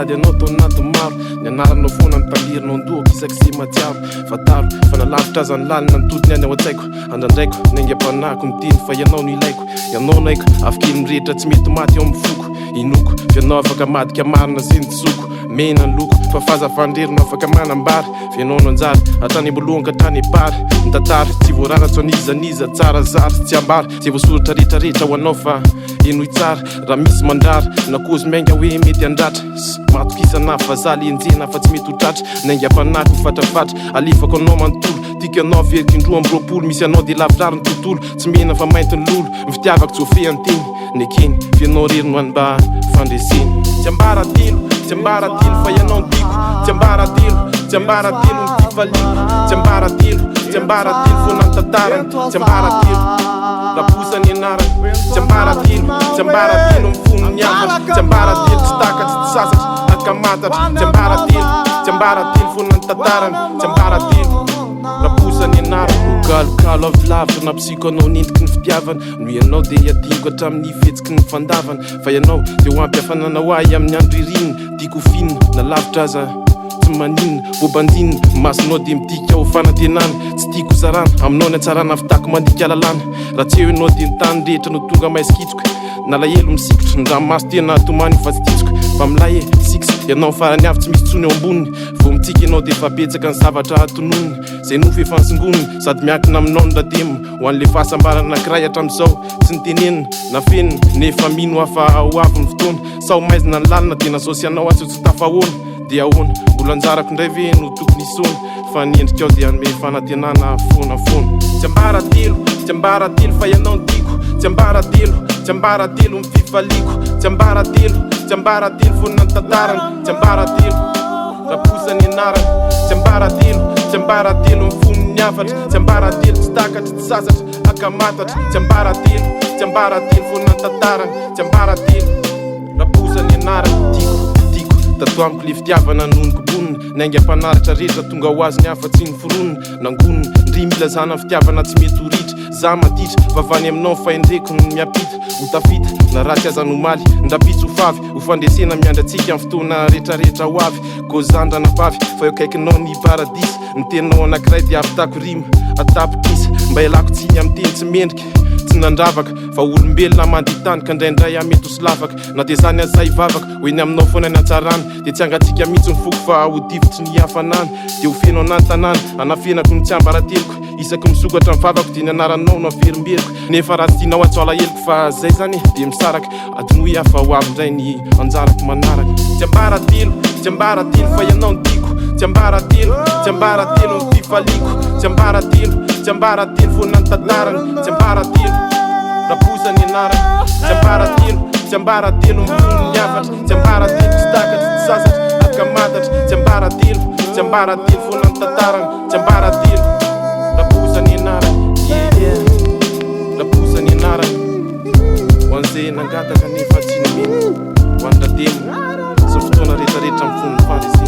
mitady anao tao anaty maro nianaranao foana nitalirinao andohako isaky sy matsiaro fataro fa nalavitra aza ny lalina nitotiny any ao an-tsaiko andraindraiko naingam-panahiko miteny fa ianao no ilaiko ianao naiko afaka mirehitra tsy mety maty eo amin'ny foko inoko fianao afaka madika marina zay nitsoko mena ny loko fa fazafandrerino afaka manambary fianao no anjary hatrany ambolohanka hatrany apary mitantary tsy voararatso anizaniza tsara zary sy tsy ambary zay voasoratra rehetrarehetra ho anao fa enoy tsara raha misy mandrary na kozy mainga hoe mety andratra matokisana vazaly enjena fa tsy mety ho tratra naingam-panahiko fatrafatra alefako anao manontolo tika anao veriky indroa amby 20 misy anao dia lavirary ny tontolo tsy mena fa mainty ny lolo mifitiavako tsofe anteny nekeny fianao rerino any mba fandreseny Tsiambaratelo fa ianao ntiko Tsiambaratelo mifaliako Tsiambaratelo fona ny tantarany Tsiambaratelo Raboussa ny anarany Tsiambaratelo mifono ny avana Tsiambaratelo tsy takatra tsy sasatra akamatatra Tsiambaratelo fona ny tantarany Tsiambaratelo Raboussa ny anarany galokalo avy lavitra napsiko anao nentiky ny fitiavana no ianao dia iadiniko hatramin'ny fetsiky ny fandavana fa ianao dia ho ampiafanana ho ahy amin'ny andro irinina tiako finina na lavitra aza tsy maninina bobandinina masonao dia midika ho fanantenana tsy tiako zarana aminao ny atsarana fitako mandika lalàna raha tsy eo ianao dia ny tany rehetra no tonga maisikitsoko nalahelo misikotry ny ranomaso tena tomany fa tsy titsoko fa milahy sikisa ianao farany avy tsy misy tsony eo amboniny vo mitsika ianao dia fabetsaka ny zavatra atononiny zay nofo efa nsingoniny sady miankina aminao ny rademo ho an'le fahasambarana anankiray hatramin'izao tsy nitenenina na fenina nefa mino hafa ho avy ny fotoana sao maizina ny lalina dia nasosy anao azy tsy tafahoana dia ahoana mbola anjarako indray ve no tokony isona fa niendrika ao dia anome fanantenana fonafoana Tsiambaratelo fa ianao ntiko Tsiambaratelo mififaliako Tsiambaratelo fona ny tantarany Tsiambaratelo Raboussa ny anarany Tsiambaratelo mifono ny afatra Tsiambaratelo tsy takatra tsy sasatra akamatatra Tsiambaratelo fona ny tantarany Tsiambaratelo Raboussa ny anarany tiko tato amiko le fitiavana nonoko bonina naingam-panaritra rehetra tonga ho azy ny hafa tsy ny foronina nangonina ndry mila zana fitiavana tsy mety ho ritra za matitra vavany aminao faindreko ny miapita ho tafita na ratsy aza nomaly ndrapitsy ho favy ho fandresena miandratsika amin'ny fotoana rehetrarehetra ho avy ko zandrana pavy fa eo akaikinao ny paradisy ny teninao anankiray dia avitako rima atapikisa mba ialako tsiny amin'ny teny tsy mendrika tsy nandravaka fa olombelona manditany ka indraindray amety ho silafaka na dia zany azay vavaka hoe ny aminao foana ny antsarany dia tsy angatsika mihitsy ny foko fa ho divotry ny hafanany dia ho fenao anany tanàna anafenako ny tsiambarateloko isaky misokatra ny vavako dia ny anaranao no averimberiko nefa raha tsy tianao atsoala heloko fa zay zany dia misaraka adinoy hafa ho avy indray ny anjarako manaraka Tsiambaratelo fa ianao ntiko Tsiambaratelo mififaliako Tsiambaratelo fona ny tantarany Tsiambaratelo Raboussa ny anarany Tsiambaratelo mifono ny afatra Tsiambaratelo tsy takatra tsy sasatra akamatatra Tsiambaratelo fona ny tantarany Tsiambaratelo Raboussa ny anarany Raboussa ny anarany ho an'izay nangataka nefa tsy namena ho an'ny rademo sa fotoana rehetrarehetra mifono ny fandresena